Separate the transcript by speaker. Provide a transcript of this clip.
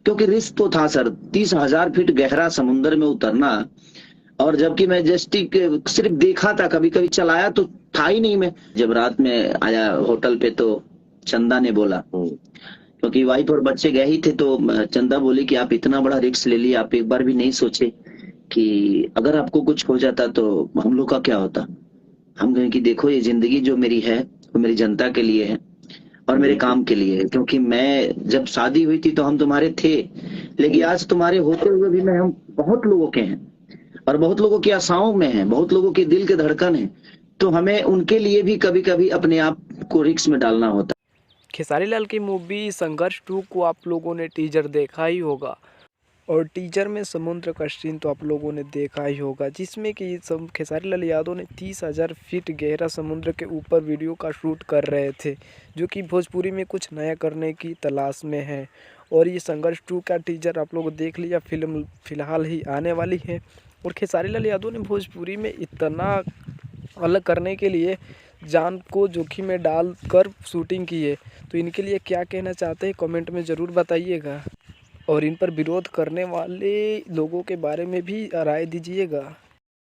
Speaker 1: क्योंकि रिस्क तो था सर, 30,000 फीट गहरा समुन्द्र में उतरना। और जबकि मैजेस्टिक सिर्फ देखा था, कभी कभी चलाया तो था ही नहीं। मैं जब रात में आया होटल पे तो चंदा ने बोला, क्योंकि वाइफ और बच्चे गए ही थे, तो चंदा बोली कि आप इतना बड़ा रिस्क ले लिए, आप एक बार भी नहीं सोचे कि अगर आपको कुछ हो जाता तो हम लोग का क्या होता। हम कहें कि देखो, ये जिंदगी जो मेरी है वो मेरी जनता के लिए है और मेरे
Speaker 2: बिल्कुल।
Speaker 1: काम के लिए है। क्योंकि मैं जब शादी हुई थी तो हम तुम्हारे थे, लेकिन आज तुम्हारे होते हुए भी मैं हम बहुत लोगों के हैं और बहुत लोगों की आशाओं में हैं, बहुत लोगों के दिल के धड़कन है। तो हमें उनके लिए भी कभी कभी अपने आप को रिस्क में डालना होता
Speaker 3: खेसारी लाल की मूवी संघर्ष 2 को आप लोगों ने टीजर देखा ही होगा, और टीजर में समुद्र का सीन तो आप लोगों ने देखा ही होगा, जिसमें कि सब खेसारी लाल यादव ने 30,000 फीट गहरा समुद्र के ऊपर वीडियो का शूट कर रहे थे, जो कि भोजपुरी में कुछ नया करने की तलाश में है। और ये संघर्ष 2 का टीजर आप लोग देख लिया, फिल्म फिलहाल ही आने वाली है। और खेसारी लाल यादव ने भोजपुरी में इतना अलग करने के लिए जान को जोखिम में डाल कर शूटिंग की है, तो इनके लिए क्या कहना चाहते हैं कमेंट में ज़रूर बताइएगा। और इन पर विरोध करने वाले लोगों के बारे में भी राय दीजिएगा।